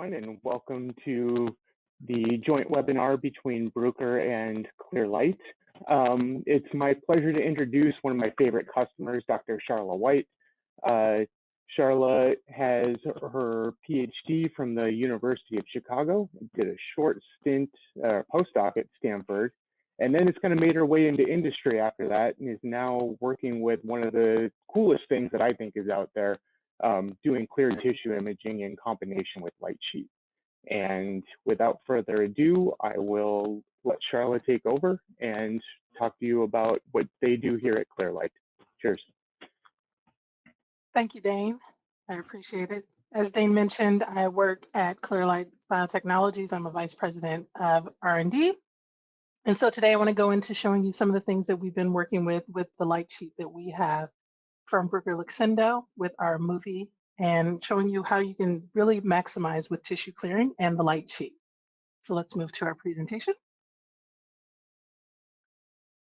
everyone, and welcome to the joint webinar between Bruker and ClearLight. It's my pleasure to introduce one of my favorite customers, Dr. Sharla White. Sharla has her Ph.D. from the University of Chicago, did a short stint postdoc at Stanford, and then it's kind of made her way into industry after that, and is now working with one of the coolest things that I think is out there, doing clear tissue imaging in combination with light sheet. And without further ado, I will let Sharla take over and talk to you about what they do here at ClearLight. Cheers. Thank you, Dane. I appreciate it. As Dane mentioned, I work at ClearLight Biotechnologies. I'm a vice president of R&D. And so today I want to go into showing you some of the things that we've been working with the light sheet that we have from Bruker Luxendo with our MuVi, and showing you how you can really maximize with tissue clearing and the light sheet. So let's move to our presentation.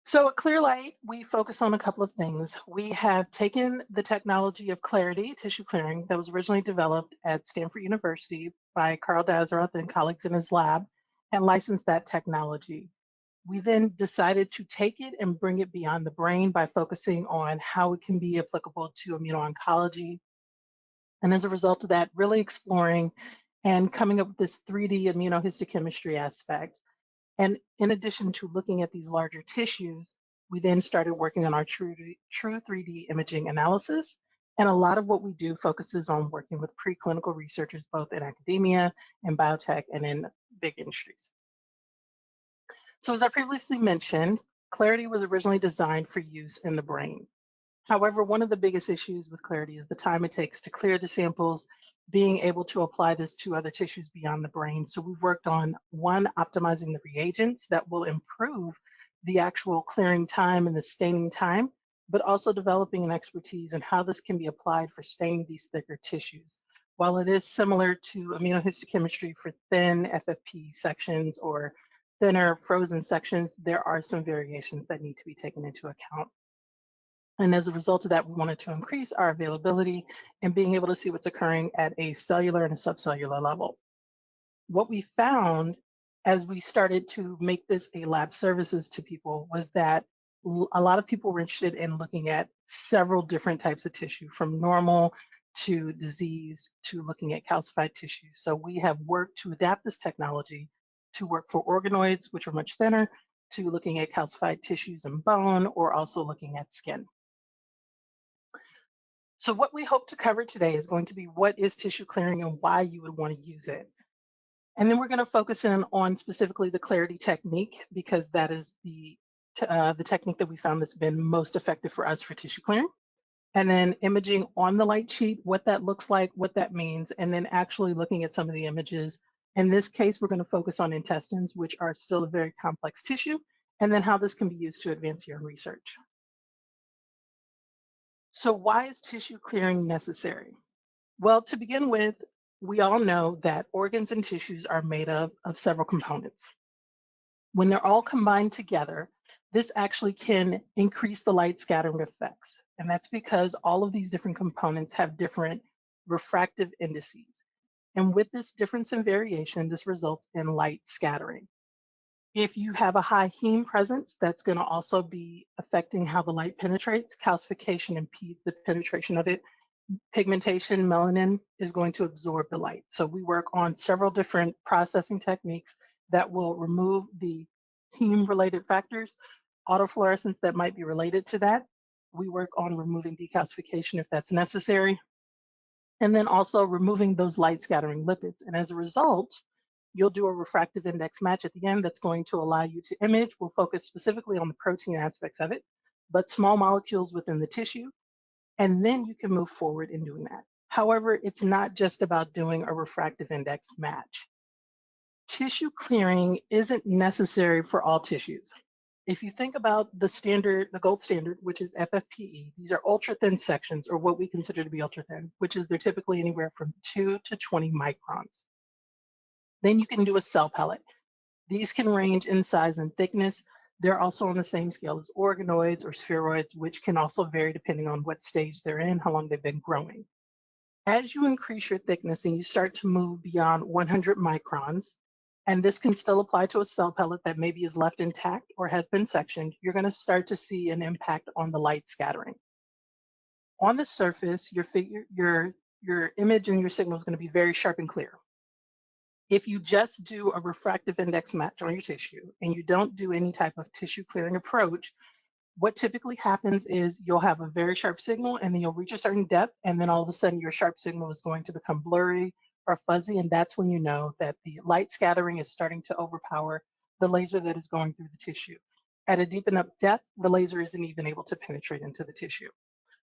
So at ClearLight, we focus on a couple of things. We have taken the technology of Clarity tissue clearing that was originally developed at Stanford University by Carl Dazeroth and colleagues in his lab and licensed that technology. We then decided to take it and bring it beyond the brain by focusing on how it can be applicable to immuno-oncology. And as a result of that, really exploring and coming up with this 3D immunohistochemistry aspect. And in addition to looking at these larger tissues, we then started working on our true 3D imaging analysis. And a lot of what we do focuses on working with preclinical researchers, both in academia, in biotech, and in big industries. So as I previously mentioned, Clarity was originally designed for use in the brain. However, one of the biggest issues with Clarity is the time it takes to clear the samples, being able to apply this to other tissues beyond the brain. So we've worked on, one, optimizing the reagents that will improve the actual clearing time and the staining time, but also developing an expertise in how this can be applied for staining these thicker tissues. While it is similar to immunohistochemistry for thin FFP sections or thinner frozen sections, there are some variations that need to be taken into account. And as a result of that, we wanted to increase our availability and being able to see what's occurring at a cellular and a subcellular level. What we found as we started to make this a lab services to people was that a lot of people were interested in looking at several different types of tissue, from normal to diseased to looking at calcified tissue. So we have worked to adapt this technology to work for organoids, which are much thinner, to looking at calcified tissues and bone, or also looking at skin. So what we hope to cover today is going to be what is tissue clearing and why you would want to use it. And then we're going to focus in on specifically the Clarity technique, because that is the technique that we found that's been most effective for us for tissue clearing. And then imaging on the light sheet, what that looks like, what that means, and then actually looking at some of the images. In this case, we're going to focus on intestines, which are still a very complex tissue, and then how this can be used to advance your research. So why is tissue clearing necessary? Well, to begin with, we all know that organs and tissues are made of several components. When they're all combined together, this actually can increase the light scattering effects. And that's because all of these different components have different refractive indices. And with this difference in variation, this results in light scattering. If you have a high heme presence, that's going to also be affecting how the light penetrates. Calcification impedes the penetration of it. Pigmentation, melanin, is going to absorb the light. So we work on several different processing techniques that will remove the heme-related factors, autofluorescence that might be related to that. We work on removing decalcification if that's necessary, and then also removing those light scattering lipids. And as a result, you'll do a refractive index match at the end that's going to allow you to image. We'll focus specifically on the protein aspects of it, but small molecules within the tissue, and then you can move forward in doing that. However, it's not just about doing a refractive index match. Tissue clearing isn't necessary for all tissues. If you think about the gold standard, which is FFPE, these are ultra thin sections, or what we consider to be ultra thin, which is they're typically anywhere from 2 to 20 microns. Then you can do a cell pellet. These can range in size and thickness. They're also on the same scale as organoids or spheroids, which can also vary depending on what stage they're in, how long they've been growing. As you increase your thickness and you start to move beyond 100 microns, and this can still apply to a cell pellet that maybe is left intact or has been sectioned, you're going to start to see an impact on the light scattering. On the surface, your image and your signal is going to be very sharp and clear. If you just do a refractive index match on your tissue and you don't do any type of tissue clearing approach, what typically happens is you'll have a very sharp signal and then you'll reach a certain depth, and then all of a sudden your sharp signal is going to become blurry or fuzzy, and that's when you know that the light scattering is starting to overpower the laser that is going through the tissue. At a deep enough depth, the laser isn't even able to penetrate into the tissue.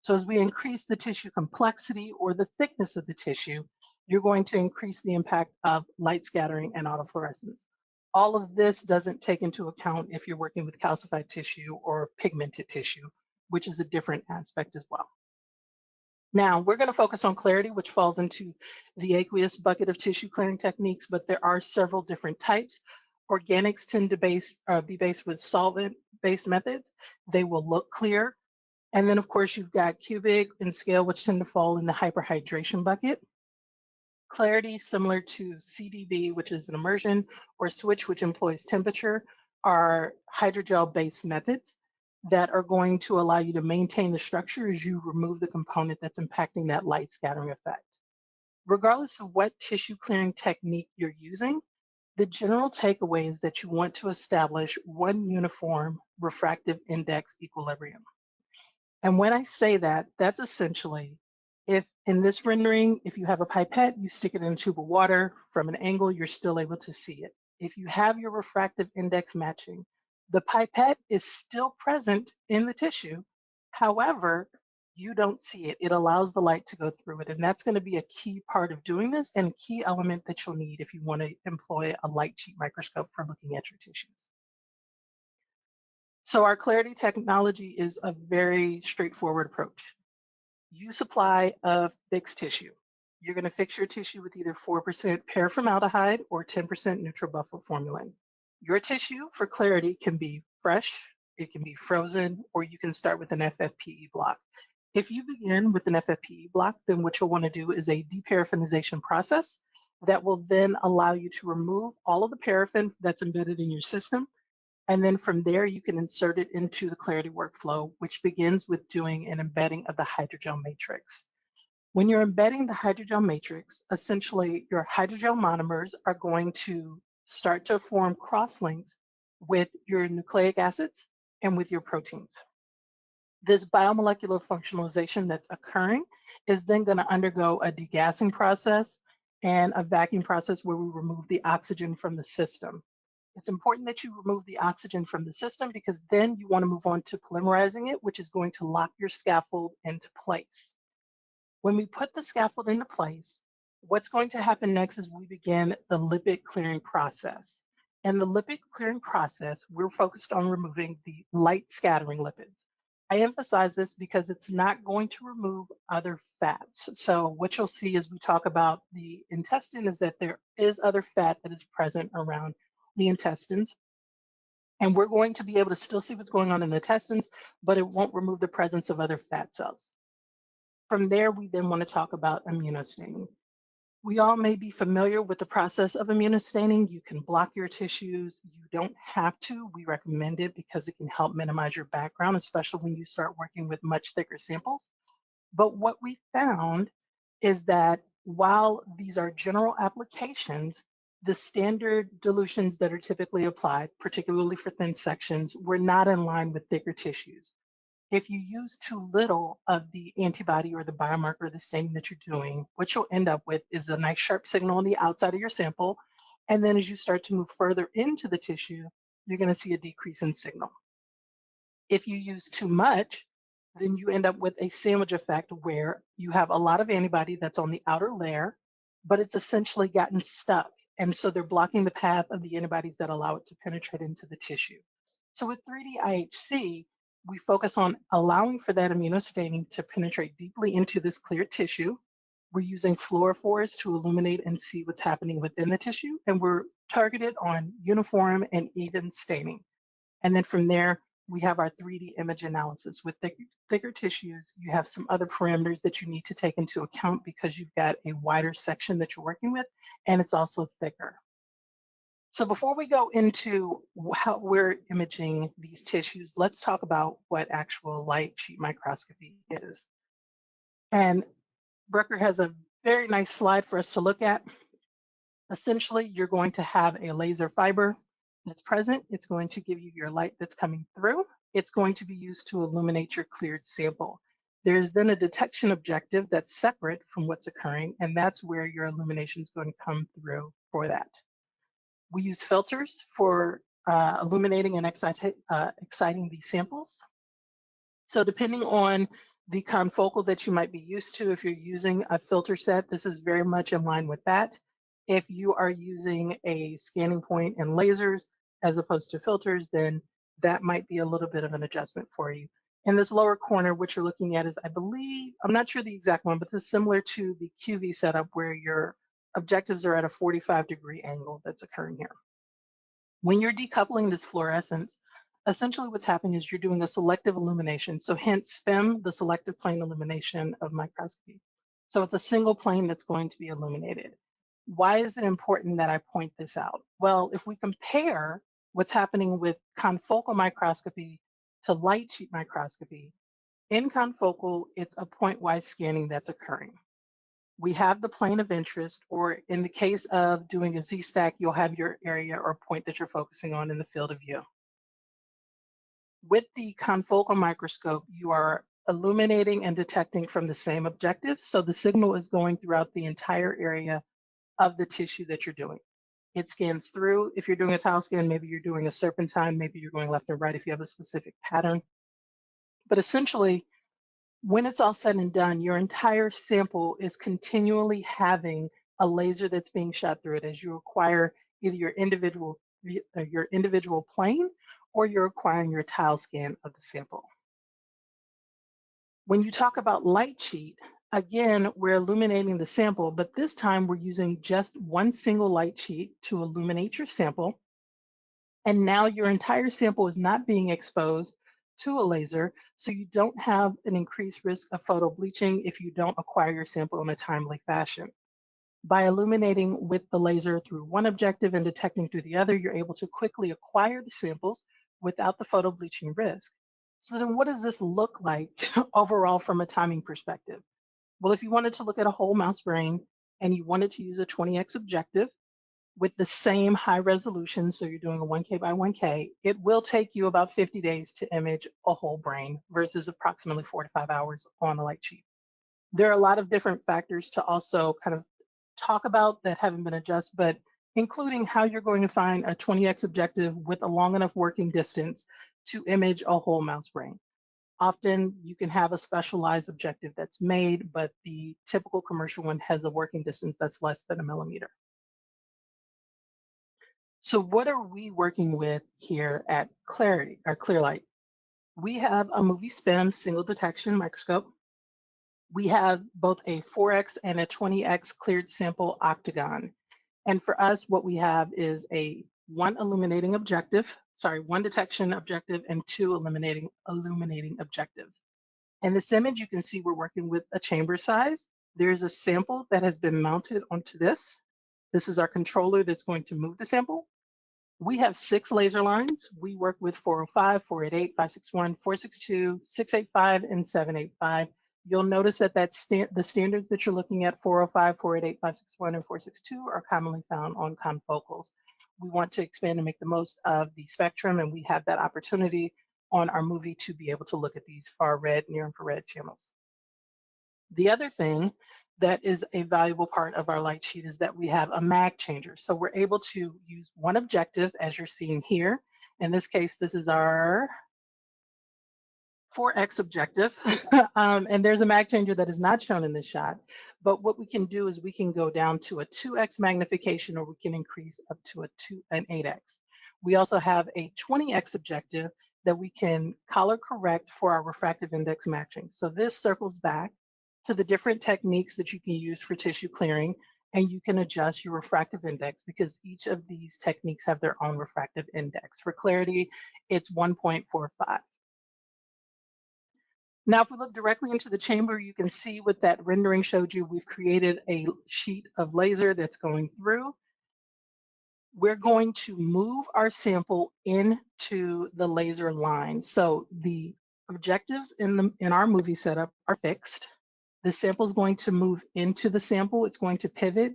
So as we increase the tissue complexity or the thickness of the tissue, you're going to increase the impact of light scattering and autofluorescence. All of this doesn't take into account if you're working with calcified tissue or pigmented tissue, which is a different aspect as well. Now, we're going to focus on clarity, which falls into the aqueous bucket of tissue clearing techniques, but there are several different types. Organics tend to be based with solvent-based methods. They will look clear. And then, of course, you've got cubic and scale, which tend to fall in the hyperhydration bucket. Clarity, similar to CDB, which is an immersion, or switch, which employs temperature, are hydrogel-based methods that are going to allow you to maintain the structure as you remove the component that's impacting that light scattering effect. Regardless of what tissue clearing technique you're using, the general takeaway is that you want to establish one uniform refractive index equilibrium. And when I say that, that's essentially, if in this rendering, if you have a pipette, you stick it in a tube of water, from an angle, you're still able to see it. If you have your refractive index matching, the pipette is still present in the tissue. However, you don't see it. It allows the light to go through it. And that's going to be a key part of doing this and a key element that you'll need if you want to employ a light sheet microscope for looking at your tissues. So our clarity technology is a very straightforward approach. You supply a fixed tissue. You're going to fix your tissue with either 4% paraformaldehyde or 10% neutral buffer formalin. Your tissue, for clarity, can be fresh, it can be frozen, or you can start with an FFPE block. If you begin with an FFPE block, then what you'll want to do is a deparaffinization process that will then allow you to remove all of the paraffin that's embedded in your system. And then from there, you can insert it into the clarity workflow, which begins with doing an embedding of the hydrogel matrix. When you're embedding the hydrogel matrix, essentially your hydrogel monomers are going to start to form crosslinks with your nucleic acids and with your proteins. This biomolecular functionalization that's occurring is then going to undergo a degassing process and a vacuum process where we remove the oxygen from the system. It's important that you remove the oxygen from the system because then you want to move on to polymerizing it, which is going to lock your scaffold into place. When we put the scaffold into place, what's going to happen next is we begin the lipid clearing process. And the lipid clearing process, we're focused on removing the light scattering lipids. I emphasize this because it's not going to remove other fats. So what you'll see as we talk about the intestine is that there is other fat that is present around the intestines. And we're going to be able to still see what's going on in the intestines, but it won't remove the presence of other fat cells. From there, we then want to talk about immunostaining. We all may be familiar with the process of immunostaining. You can block your tissues. You don't have to. We recommend it because it can help minimize your background, especially when you start working with much thicker samples. But what we found is that while these are general applications, the standard dilutions that are typically applied, particularly for thin sections, were not in line with thicker tissues. If you use too little of the antibody or the biomarker or the staining that you're doing, what you'll end up with is a nice sharp signal on the outside of your sample. And then as you start to move further into the tissue, you're going to see a decrease in signal. If you use too much, then you end up with a sandwich effect where you have a lot of antibody that's on the outer layer, but it's essentially gotten stuck. And so they're blocking the path of the antibodies that allow it to penetrate into the tissue. So with 3D IHC, we focus on allowing for that immunostaining to penetrate deeply into this clear tissue. We're using fluorophores to illuminate and see what's happening within the tissue, and we're targeted on uniform and even staining. And then from there, we have our 3D image analysis. With thicker tissues, you have some other parameters that you need to take into account because you've got a wider section that you're working with, and it's also thicker. So before we go into how we're imaging these tissues, let's talk about what actual light sheet microscopy is. And Brucker has a very nice slide for us to look at. Essentially, you're going to have a laser fiber that's present. It's going to give you your light that's coming through. It's going to be used to illuminate your cleared sample. There's then a detection objective that's separate from what's occurring, and that's where your illumination is going to come through for that. We use filters for illuminating and exciting these samples. So depending on the confocal that you might be used to, if you're using a filter set, this is very much in line with that. If you are using a scanning point and lasers as opposed to filters, then that might be a little bit of an adjustment for you. In this lower corner, what you're looking at is, I believe, I'm not sure the exact one, but this is similar to the QV setup where your objectives are at a 45-degree angle that's occurring here. When you're decoupling this fluorescence, essentially what's happening is you're doing a selective illumination. So hence SPIM, the selective plane illumination of microscopy. So it's a single plane that's going to be illuminated. Why is it important that I point this out? Well, if we compare what's happening with confocal microscopy to light sheet microscopy, in confocal, it's a point-wise scanning that's occurring. We have the plane of interest, or in the case of doing a Z-stack, you'll have your area or point that you're focusing on in the field of view. With the confocal microscope, you are illuminating and detecting from the same objective, so the signal is going throughout the entire area of the tissue that you're doing. It scans through. If you're doing a tile scan, maybe you're doing a serpentine, maybe you're going left and right if you have a specific pattern. But essentially, when it's all said and done, your entire sample is continually having a laser that's being shot through it as you acquire either your individual plane or you're acquiring your tile scan of the sample. When you talk about light sheet, again, we're illuminating the sample, but this time we're using just one single light sheet to illuminate your sample. And now your entire sample is not being exposed to a laser, so you don't have an increased risk of photo bleaching if you don't acquire your sample in a timely fashion. By illuminating with the laser through one objective and detecting through the other, you're able to quickly acquire the samples without the photo bleaching risk. So then what does this look like overall from a timing perspective? Well, if you wanted to look at a whole mouse brain and you wanted to use a 20x objective, with the same high resolution, so you're doing a 1K by 1K, it will take you about 50 days to image a whole brain versus approximately 4 to 5 hours on a light sheet. There are a lot of different factors to also kind of talk about that haven't been adjusted, but including how you're going to find a 20x objective with a long enough working distance to image a whole mouse brain. Often you can have a specialized objective that's made, but the typical commercial one has a working distance that's less than 1 millimeter. So what are we working with here at ClearLight? We have a MuVi SPIM single detection microscope. We have both a 4x and a 20x cleared sample octagon. And for us, what we have is one detection objective and 2 illuminating objectives. In this image, you can see we're working with a chamber size. There's a sample that has been mounted onto this. This is our controller that's going to move the sample. We have 6 laser lines. We work with 405, 488, 561, 462, 685, and 785. You'll notice that the standards that you're looking at, 405, 488, 561, and 462, are commonly found on confocals. We want to expand and make the most of the spectrum, and we have that opportunity on our MuVi to be able to look at these far red, near infrared channels. The other thing that is a valuable part of our light sheet is that we have a mag changer. So we're able to use one objective, as you're seeing here. In this case, this is our 4x objective. And there's a mag changer that is not shown in this shot. But what we can do is we can go down to a 2x magnification, or we can increase up to an 8x. We also have a 20x objective that we can color correct for our refractive index matching. So this circles back to the different techniques that you can use for tissue clearing. and you can adjust your refractive index because each of these techniques have their own refractive index. For clarity, it's 1.45. Now, if we look directly into the chamber, you can see what that rendering showed you. We've created a sheet of laser that's going through. We're going to move our sample into the laser line. So the objectives in our MuVi setup are fixed. The sample is going to move into the sample. It's going to pivot.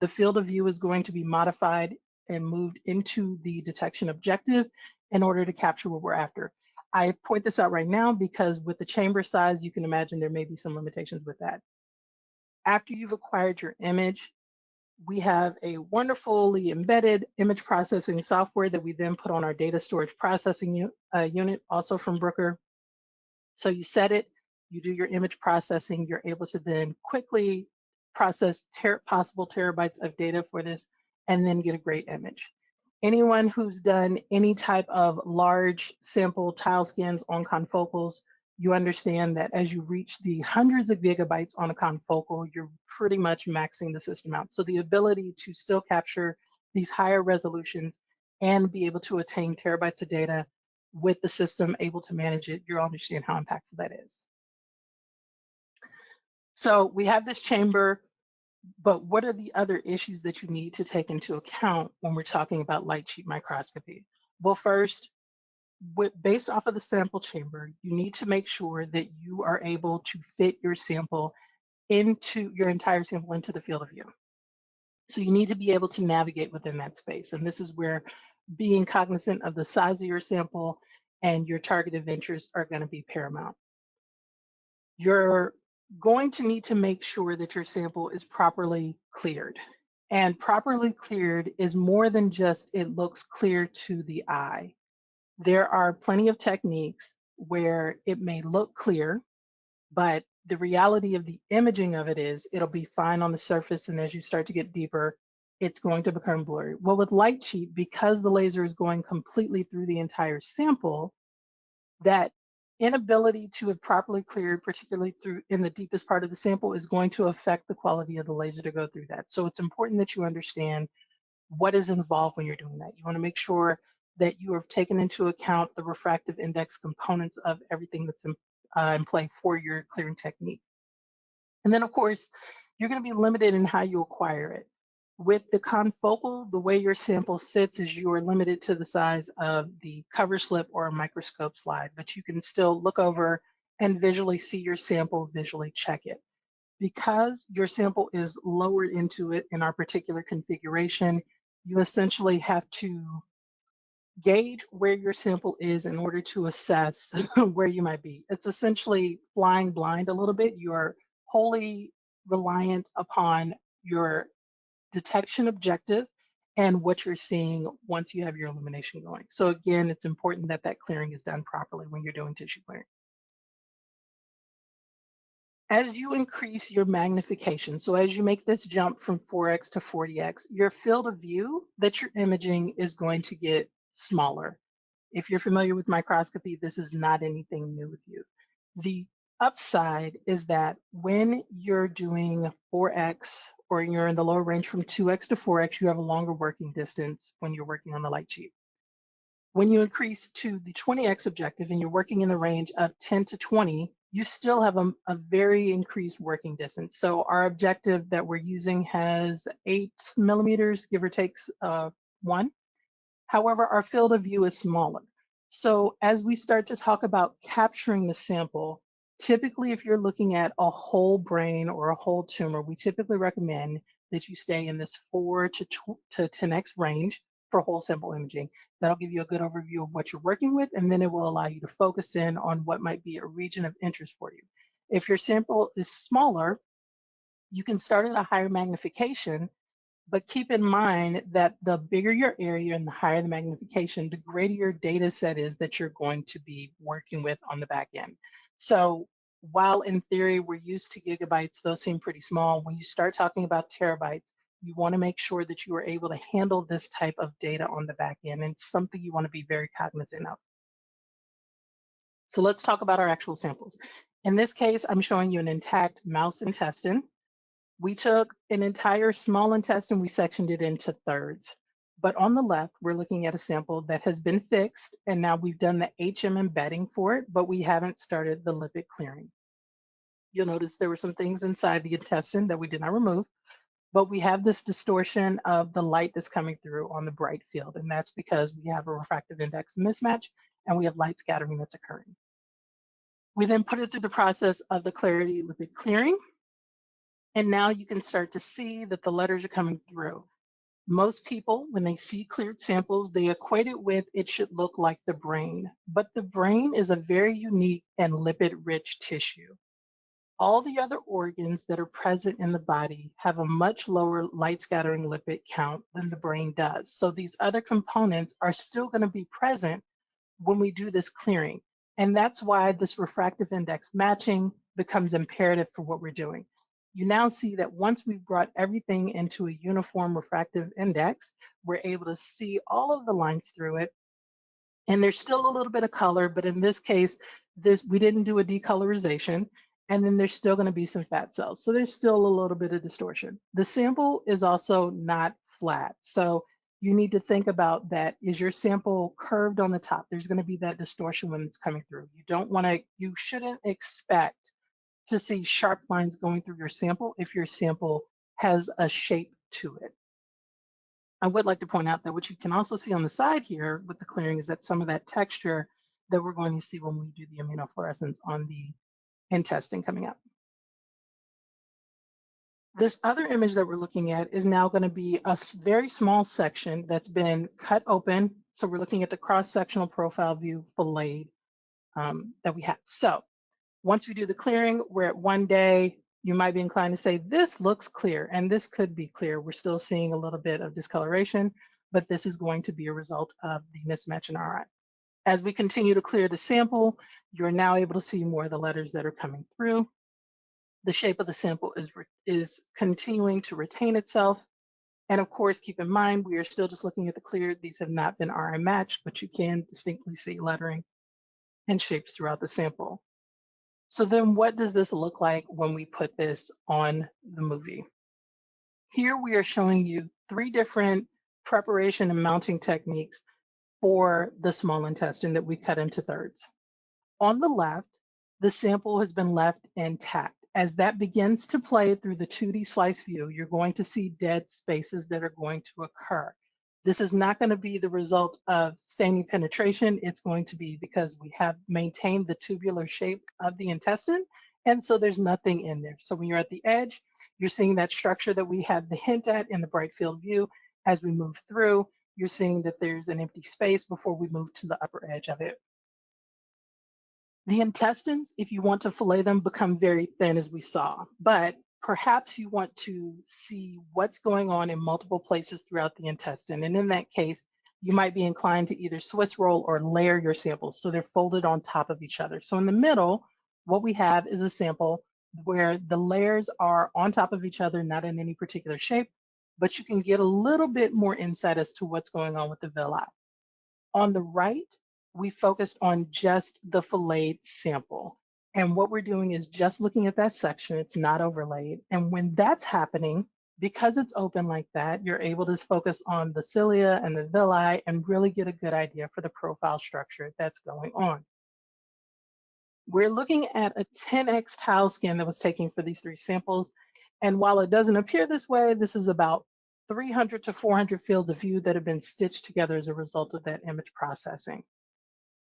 The field of view is going to be modified and moved into the detection objective in order to capture what we're after. I point this out right now because with the chamber size, you can imagine there may be some limitations with that. After you've acquired your image, we have a wonderfully embedded image processing software that we then put on our data storage processing unit, also from Brooker. So you set it, you do your image processing, you're able to then quickly process possible terabytes of data for this and then get a great image. Anyone who's done any type of large sample tile scans on confocals, you understand that as you reach the hundreds of gigabytes on a confocal, you're pretty much maxing the system out. So the ability to still capture these higher resolutions and be able to attain terabytes of data with the system able to manage it, you'll understand how impactful that is. So we have this chamber, but what are the other issues that you need to take into account when we're talking about light sheet microscopy? Well, first, based off of the sample chamber, you need to make sure that you are able to fit your sample into your entire sample into the field of view. So you need to be able to navigate within that space. And this is where being cognizant of the size of your sample and your target of interest are going to be paramount. You're going to need to make sure that your sample is properly cleared. And properly cleared is more than just it looks clear to the eye. There are plenty of techniques where it may look clear, but the reality of the imaging of it is it'll be fine on the surface, and as you start to get deeper, it's going to become blurry. Well, with light sheet, because the laser is going completely through the entire sample, that inability to have properly cleared, particularly through in the deepest part of the sample, is going to affect the quality of the laser to go through that. So it's important that you understand what is involved when you're doing that. You want to make sure that you have taken into account the refractive index components of everything that's in play for your clearing technique. And then, of course, you're going to be limited in how you acquire it. With the confocal, the way your sample sits is you are limited to the size of the cover slip or a microscope slide, but you can still look over and visually see your sample, visually check it. Because your sample is lowered into it in our particular configuration, you essentially have to gauge where your sample is in order to assess where you might be. It's essentially flying blind a little bit. You are wholly reliant upon your detection objective and what you're seeing once you have your illumination going. So again, it's important that that clearing is done properly when you're doing tissue clearing. As you increase your magnification, so as you make this jump from 4x to 40x, your field of view that you're imaging is going to get smaller. If you're familiar with microscopy, this is not anything new with you. The upside is that when you're doing 4x or you're in the lower range from 2x to 4x, you have a longer working distance when you're working on the light sheet. When you increase to the 20x objective and you're working in the range of 10 to 20, you still have a very increased working distance. So our objective that we're using has 8 millimeters, give or take 1. However, our field of view is smaller. So as we start to talk about capturing the sample, typically if you're looking at a whole brain or a whole tumor, we typically recommend that you stay in this 4 to 10x range for whole sample imaging. That'll give you a good overview of what you're working with, and then it will allow you to focus in on what might be a region of interest for you. If your sample is smaller, you can start at a higher magnification, but keep in mind that the bigger your area and the higher the magnification, the greater your data set is that you're going to be working with on the back end. So while in theory we're used to gigabytes, those seem pretty small. When you start talking about terabytes, you want to make sure that you are able to handle this type of data on the back end, and it's something you want to be very cognizant of. So let's talk about our actual samples. In this case, I'm showing you an intact mouse intestine. We took an entire small intestine, we sectioned it into thirds. But on the left, we're looking at a sample that has been fixed, and now we've done the HM embedding for it, but we haven't started the lipid clearing. You'll notice there were some things inside the intestine that we did not remove, but we have this distortion of the light that's coming through on the bright field, and that's because we have a refractive index mismatch and we have light scattering that's occurring. We then put it through the process of the clarity lipid clearing, and now you can start to see that the letters are coming through. Most people, when they see cleared samples, they equate it with it should look like the brain, but the brain is a very unique and lipid-rich tissue. All the other organs that are present in the body have a much lower light scattering lipid count than the brain does. So these other components are still going to be present when we do this clearing. And that's why this refractive index matching becomes imperative for what we're doing. You now see that once we've brought everything into a uniform refractive index, we're able to see all of the lines through it. And there's still a little bit of color, but in this case, we didn't do a decolorization. And then there's still going to be some fat cells. So there's still a little bit of distortion. The sample is also not flat. So you need to think about that. Is your sample curved on the top? There's going to be that distortion when it's coming through. You shouldn't expect to see sharp lines going through your sample if your sample has a shape to it. I would like to point out that what you can also see on the side here with the clearing is that some of that texture that we're going to see when we do the immunofluorescence on the intestine coming up. This other image that we're looking at is now going to be a very small section that's been cut open. So we're looking at the cross-sectional profile view filleted that we have. So once we do the clearing, we're at 1 day. You might be inclined to say, this looks clear, and this could be clear. We're still seeing a little bit of discoloration, but this is going to be a result of the mismatch in RI. As we continue to clear the sample, you're now able to see more of the letters that are coming through. The shape of the sample is continuing to retain itself. And of course, keep in mind, we are still just looking at the cleared. These have not been RI matched, but you can distinctly see lettering and shapes throughout the sample. So then what does this look like when we put this on the MuVi? Here we are showing you 3 different preparation and mounting techniques for the small intestine that we cut into thirds. On the left, the sample has been left intact. As that begins to play through the 2D slice view, you're going to see dead spaces that are going to occur. This is not going to be the result of staining penetration. It's going to be because we have maintained the tubular shape of the intestine, and so there's nothing in there. So when you're at the edge, you're seeing that structure that we had the hint at in the bright field view. As we move through, you're seeing that there's an empty space before we move to the upper edge of it. The intestines, if you want to fillet them, become very thin as we saw, but perhaps you want to see what's going on in multiple places throughout the intestine. And in that case, you might be inclined to either Swiss roll or layer your samples so they're folded on top of each other. So in the middle, what we have is a sample where the layers are on top of each other, not in any particular shape, but you can get a little bit more insight as to what's going on with the villi. On the right, we focused on just the filleted sample. And what we're doing is just looking at that section, it's not overlaid. And when that's happening, because it's open like that, you're able to focus on the cilia and the villi and really get a good idea for the profile structure that's going on. We're looking at a 10x tile scan that was taken for these 3 samples. And while it doesn't appear this way, this is about 300 to 400 fields of view that have been stitched together as a result of that image processing.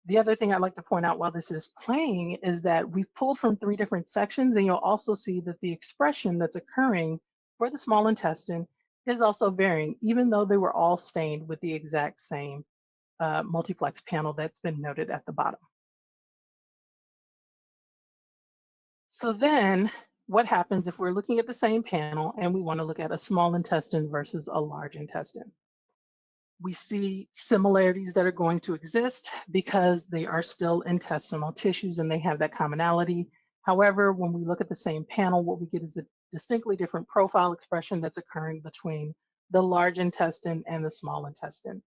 The other thing I'd like to point out while this is playing is that we've pulled from 3 different sections, and you'll also see that the expression that's occurring for the small intestine is also varying, even though they were all stained with the exact same multiplex panel that's been noted at the bottom. So then what happens if we're looking at the same panel and we want to look at a small intestine versus a large intestine? We see similarities that are going to exist because they are still intestinal tissues and they have that commonality. However, when we look at the same panel, what we get is a distinctly different profile expression that's occurring between the large intestine and the small intestine.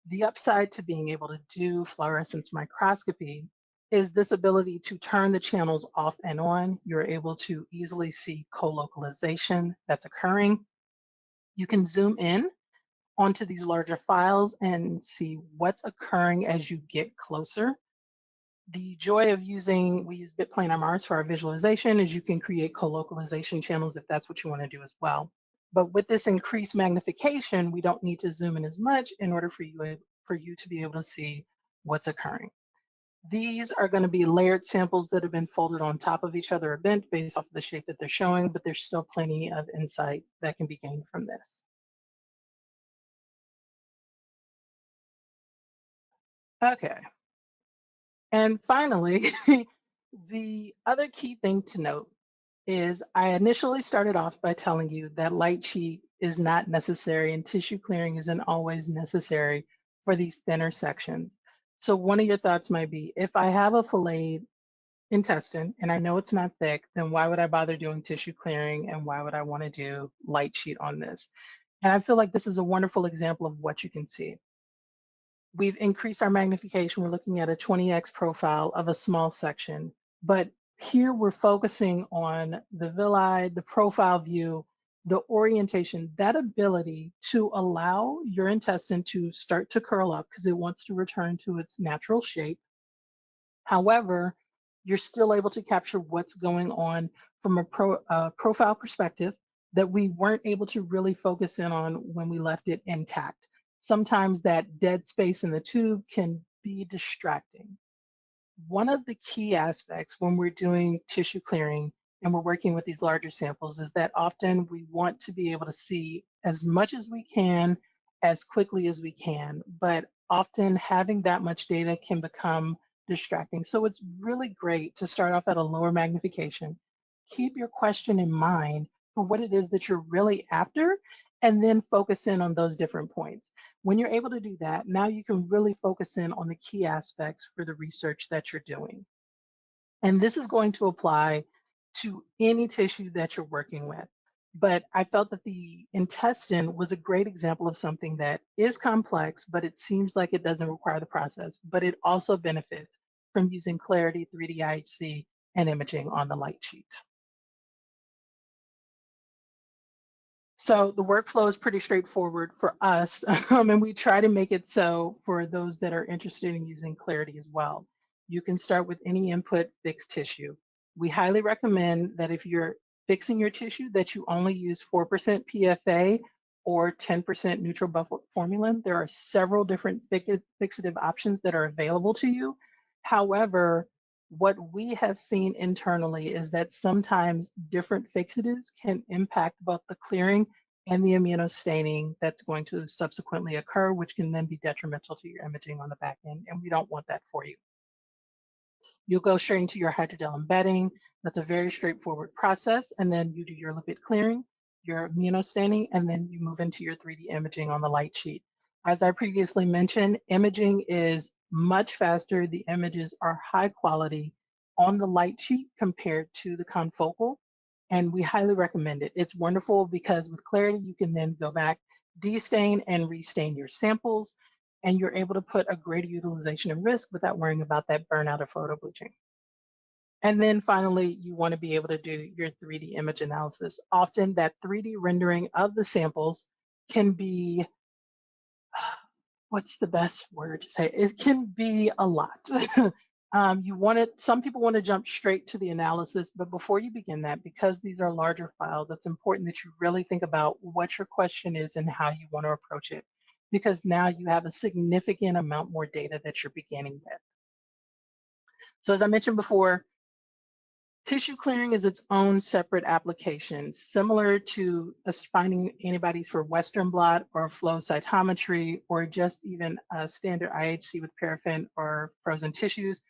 The upside to being able to do fluorescence microscopy is this ability to turn the channels off and on. You're able to easily see co-localization that's occurring. You can zoom in onto these larger files and see what's occurring as you get closer. The joy of we use BitPlane MRs for our visualization is you can create co-localization channels if that's what you want to do as well. But with this increased magnification, we don't need to zoom in as much in order for you to be able to see what's occurring. These are going to be layered samples that have been folded on top of each other a bit based off of the shape that they're showing, but there's still plenty of insight that can be gained from this. Okay. And finally, the other key thing to note is I initially started off by telling you that light sheet is not necessary and tissue clearing isn't always necessary for these thinner sections. So one of your thoughts might be, if I have a filleted intestine and I know it's not thick, then why would I bother doing tissue clearing and why would I want to do light sheet on this? And I feel like this is a wonderful example of what you can see. We've increased our magnification. We're looking at a 20x profile of a small section, but here we're focusing on the villi, the profile view, the orientation, that ability to allow your intestine to start to curl up because it wants to return to its natural shape. However, you're still able to capture what's going on from a profile perspective that we weren't able to really focus in on when we left it intact. Sometimes that dead space in the tube can be distracting. One of the key aspects when we're doing tissue clearing and we're working with these larger samples is that often we want to be able to see as much as we can as quickly as we can, but often having that much data can become distracting. So it's really great to start off at a lower magnification, keep your question in mind for what it is that you're really after, and then focus in on those different points. When you're able to do that, now you can really focus in on the key aspects for the research that you're doing. And this is going to apply to any tissue that you're working with. But I felt that the intestine was a great example of something that is complex, but it seems like it doesn't require the process, but it also benefits from using Clarity, 3D IHC, and imaging on the light sheet. So the workflow is pretty straightforward for us, and we try to make it so for those that are interested in using Clarity as well. You can start with any input fixed tissue. We highly recommend that if you're fixing your tissue that you only use 4% PFA or 10% neutral buffer formalin. There are several different fixative options that are available to you. However, what we have seen internally is that sometimes different fixatives can impact both the clearing and the immunostaining that's going to subsequently occur, which can then be detrimental to your imaging on the back end, and we don't want that for you. You'll go straight into your hydrogel embedding. That's a very straightforward process, and then you do your lipid clearing, your immunostaining, and then you move into your 3D imaging on the light sheet. As I previously mentioned, imaging is much faster. The images are high quality on the light sheet compared to the confocal, and we highly recommend it. It's wonderful because with Clarity, you can then go back, destain and restain your samples, and you're able to put a greater utilization and risk without worrying about that burnout of photo bleaching. And then finally, you want to be able to do your 3D image analysis. Often that 3D rendering of the samples can be, what's the best word to say? It can be a lot. Some people want to jump straight to the analysis, but before you begin that, because these are larger files, it's important that you really think about what your question is and how you want to approach it, because now you have a significant amount more data that you're beginning with. So as I mentioned before, tissue clearing is its own separate application, similar to us finding antibodies for Western blot or flow cytometry, or just even a standard IHC with paraffin or frozen tissues.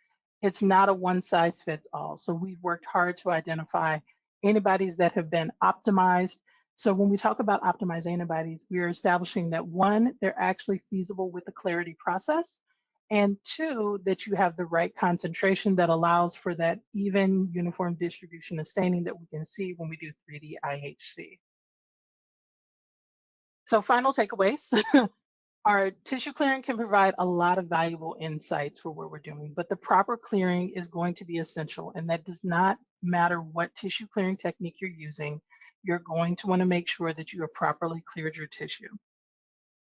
It's not a one size fits all. So we've worked hard to identify antibodies that have been optimized. So when we talk about optimized antibodies, we are establishing that one, they're actually feasible with the Clarity process, and two, that you have the right concentration that allows for that even uniform distribution of staining that we can see when we do 3D IHC. So final takeaways. Our tissue clearing can provide a lot of valuable insights for what we're doing, but the proper clearing is going to be essential. And that does not matter what tissue clearing technique you're using. You're going to want to make sure that you have properly cleared your tissue.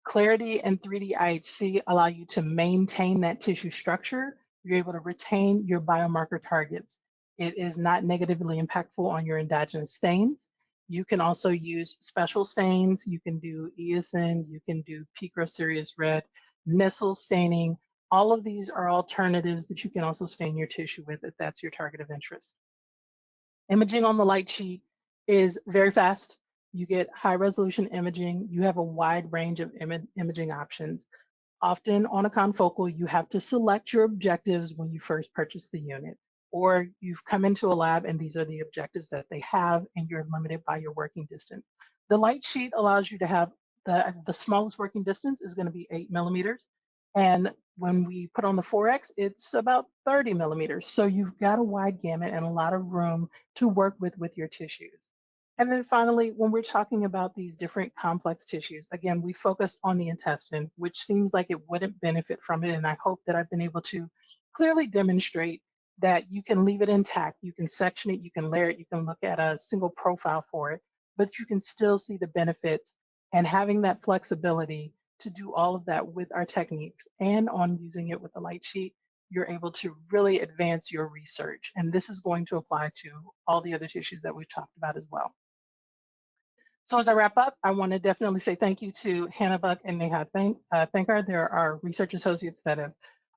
Clarity and 3D IHC allow you to maintain that tissue structure. You're able to retain your biomarker targets. It is not negatively impactful on your endogenous stains. You can also use special stains. You can do eosin, you can do picroserious red, Nissl staining. All of these are alternatives that you can also stain your tissue with if that's your target of interest. Imaging on the light sheet is very fast. You get high resolution imaging. You have a wide range of imaging options. Often on a confocal, you have to select your objectives when you first purchase the unit, or you've come into a lab and these are the objectives that they have and you're limited by your working distance. The light sheet allows you to have the smallest working distance is going to be 8 millimeters. And when we put on the 4X, it's about 30 millimeters. So you've got a wide gamut and a lot of room to work with your tissues. And then finally, when we're talking about these different complex tissues, again, we focus on the intestine, which seems like it wouldn't benefit from it. And I hope that I've been able to clearly demonstrate that you can leave it intact, you can section it, you can layer it, you can look at a single profile for it, but you can still see the benefits. And having that flexibility to do all of that with our techniques and on using it with the light sheet, you're able to really advance your research. And this is going to apply to all the other tissues that we've talked about as well. So as I wrap up, I want to definitely say thank you to Hannah Buck and Neha Thankar. There are research associates that have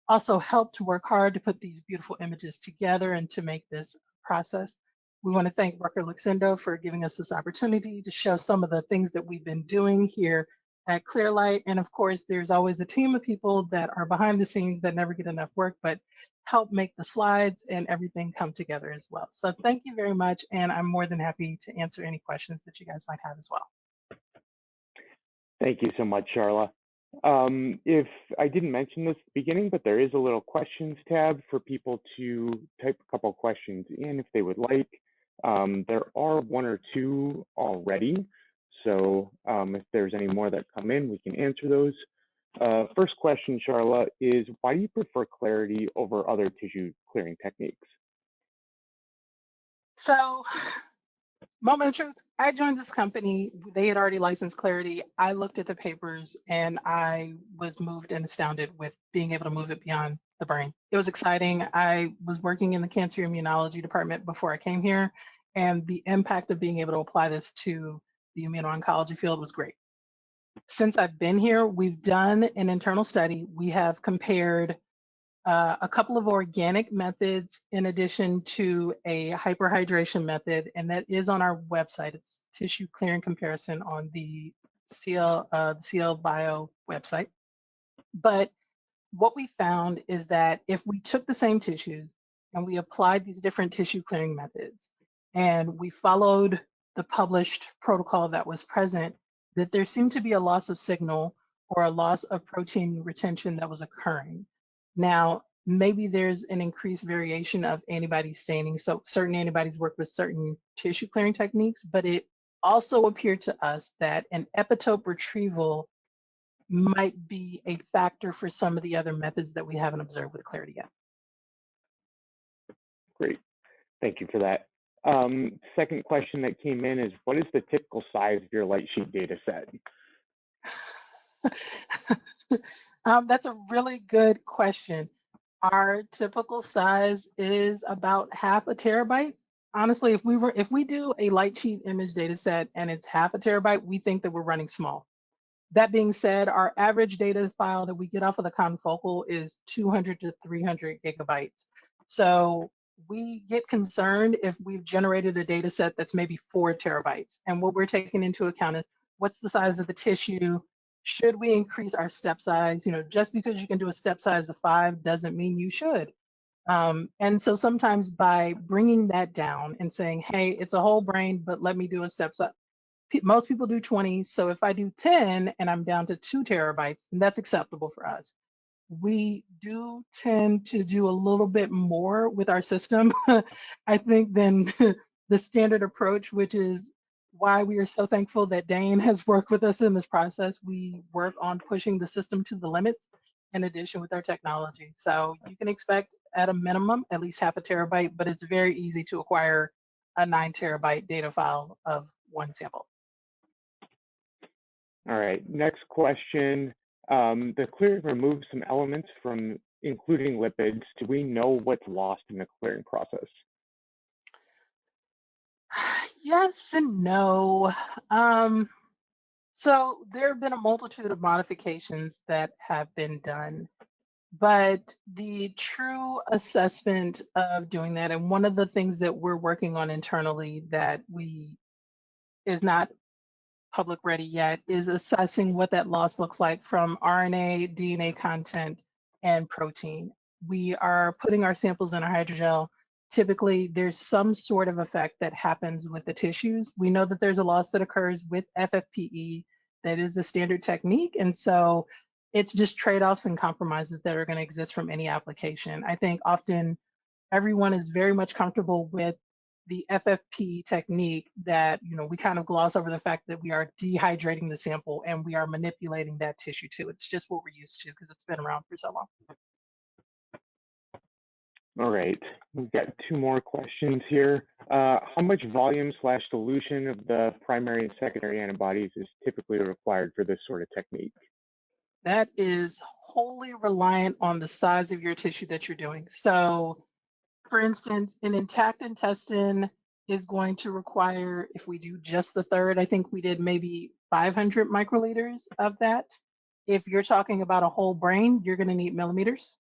also helped to work hard to put these beautiful images together and to make this process. We want to thank Rucker Luxendo for giving us this opportunity to show some of the things that we've been doing here at ClearLight. And of course, there's always a team of people that are behind the scenes that never get enough work, but help make the slides and everything come together as well. So thank you very much. And I'm more than happy to answer any questions that you guys might have as well. Thank you so much, Sharla. If I didn't mention this at the beginning, but there is a little questions tab for people to type a couple questions in if they would like. There are one or two already. So if there's any more that come in, we can answer those. First question, Sharla, is why do you prefer clarity over other tissue clearing techniques? So, moment of truth, I joined this company. They had already licensed Clarity. I looked at the papers and I was moved and astounded with being able to move it beyond the brain. It was exciting. I was working in the cancer immunology department before I came here, and the impact of being able to apply this to the immuno-oncology field was great. Since I've been here, we've done an internal study. We have compared a couple of organic methods in addition to a hyperhydration method, and that is on our website. It's tissue clearing comparison on the CL Bio website. But what we found is that if we took the same tissues and we applied these different tissue clearing methods and we followed the published protocol that was present, that there seemed to be a loss of signal or a loss of protein retention that was occurring. Now, maybe there's an increased variation of antibody staining. So certain antibodies work with certain tissue clearing techniques, but it also appeared to us that an epitope retrieval might be a factor for some of the other methods that we haven't observed with Clarity yet. Great, thank you for that. Second question that came in is, what is the typical size of your light sheet data set? That's a really good question. Our typical size is about 0.5 terabyte. Honestly, if we do a light sheet image data set and it's 0.5 terabyte, we think that we're running small. That being said, our average data file that we get off of the confocal is 200 to 300 gigabytes. So we get concerned if we've generated a data set that's maybe 4 terabytes. And what we're taking into account is what's the size of the tissue? Should we increase our step size? You know, just because you can do a step size of 5 doesn't mean you should. And so sometimes by bringing that down and saying, hey, it's a whole brain, but let me do a step size. Most people do 20. So if I do 10 and I'm down to 2 terabytes, then that's acceptable for us. We do tend to do a little bit more with our system, I think, than the standard approach, which is why we are so thankful that Dane has worked with us in this process. We work on pushing the system to the limits in addition with our technology. So you can expect at a minimum at least half a terabyte, but it's very easy to acquire a 9 terabyte data file of one sample. All right, next question. The clearing removes some elements from including lipids. Do we know what's lost in the clearing process? Yes and no. So there have been a multitude of modifications that have been done, but the true assessment of doing that, and one of the things that we're working on internally that we is not public ready yet, is assessing what that loss looks like from RNA, DNA content, and protein. We are putting our samples in a hydrogel. Typically, there's some sort of effect that happens with the tissues. We know that there's a loss that occurs with FFPE. That is a standard technique. And so it's just trade-offs and compromises that are going to exist from any application. I think often everyone is very much comfortable with the FFP technique that, we kind of gloss over the fact that we are dehydrating the sample and we are manipulating that tissue too. It's just what we're used to because it's been around for so long. All right, we've got two more questions here. How much volume / solution of the primary and secondary antibodies is typically required for this sort of technique? That is wholly reliant on the size of your tissue that you're doing. So for instance, an intact intestine is going to require, if we do just the third, I think we did maybe 500 microliters of that. If you're talking about a whole brain, you're going to need millimeters.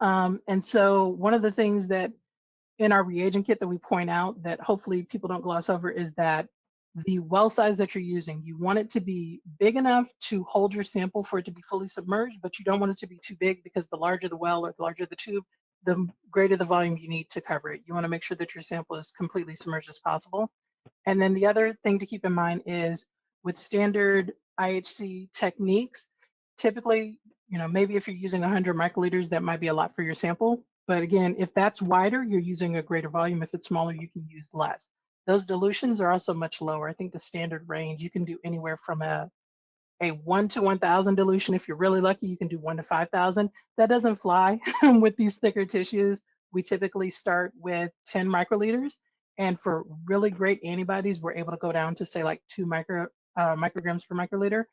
And so one of the things that in our reagent kit that we point out that hopefully people don't gloss over is that the well size that you're using, you want it to be big enough to hold your sample for it to be fully submerged, but you don't want it to be too big because the larger the well or the larger the tube, the greater the volume you need to cover it. You want to make sure that your sample is completely submerged as possible. And then the other thing to keep in mind is with standard IHC techniques, typically, maybe if you're using 100 microliters, that might be a lot for your sample. But again, if that's wider, you're using a greater volume. If it's smaller, you can use less. Those dilutions are also much lower. I think the standard range, you can do anywhere from a 1 to 1,000 dilution. If you're really lucky, you can do 1 to 5,000. That doesn't fly with these thicker tissues. We typically start with 10 microliters. And for really great antibodies, we're able to go down to say like 2 micrograms per microliter.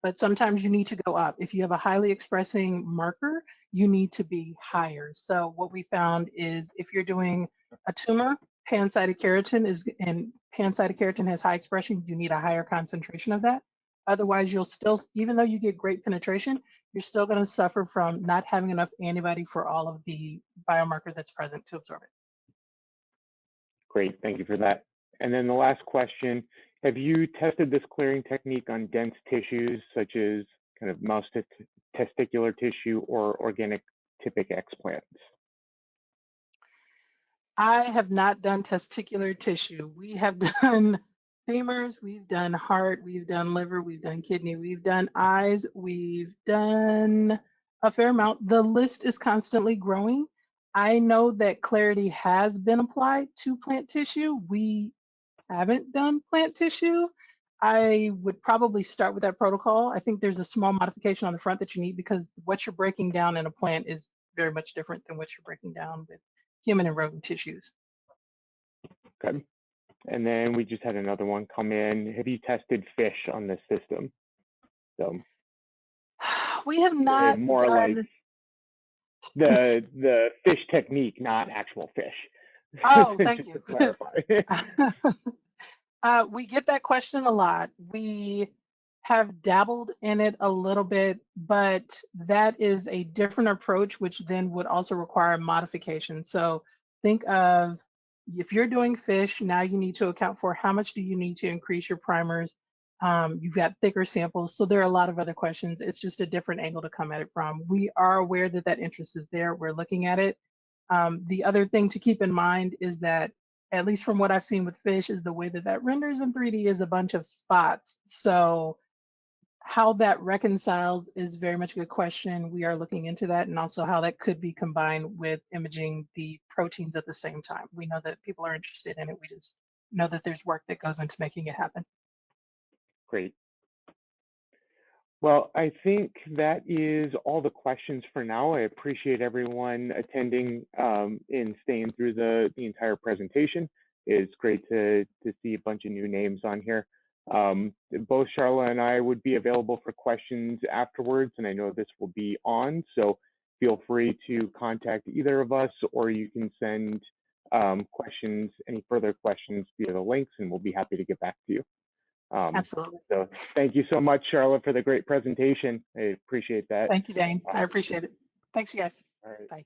But sometimes you need to go up. If you have a highly expressing marker, you need to be higher. So what we found is if you're doing a tumor, pan-cytokeratin has high expression, you need a higher concentration of that. Otherwise, you'll still, even though you get great penetration, you're still going to suffer from not having enough antibody for all of the biomarker that's present to absorb it. Great, thank you for that. And then the last question, have you tested this clearing technique on dense tissues such as kind of mouse testicular tissue or organic typic explants? I have not done testicular tissue. We have done femurs, we've done heart, we've done liver, we've done kidney, we've done eyes, we've done a fair amount. The list is constantly growing. I know that Clarity has been applied to plant tissue. We haven't done plant tissue. I would probably start with that protocol. I think there's a small modification on the front that you need because what you're breaking down in a plant is very much different than what you're breaking down with human and rodent tissues. Okay. And then we just had another one come in. Have you tested fish on this system? So we have not more done... like the fish technique, not actual fish. Oh, thank you. To clarify. We get that question a lot. We have dabbled in it a little bit, but that is a different approach, which then would also require modification. So think of if you're doing fish, now you need to account for how much do you need to increase your primers. You've got thicker samples. So there are a lot of other questions. It's just a different angle to come at it from. We are aware that that interest is there. We're looking at it. The other thing to keep in mind is that, at least from what I've seen with fish, is the way that that renders in 3D is a bunch of spots. So how that reconciles is very much a good question. We are looking into that, and also how that could be combined with imaging the proteins at the same time. We know that people are interested in it. We just know that there's work that goes into making it happen. Great. Well, I think that is all the questions for now. I appreciate everyone attending and staying through the entire presentation. It's great to see a bunch of new names on here. Both Sharla and I would be available for questions afterwards, and I know this will be on, so feel free to contact either of us, or you can send questions, any further questions via the links, and we'll be happy to get back to you. Absolutely. So thank you so much, Sharla, for the great presentation. I appreciate that. Thank you, Dane. I appreciate it. Thanks, you guys. All right. Bye.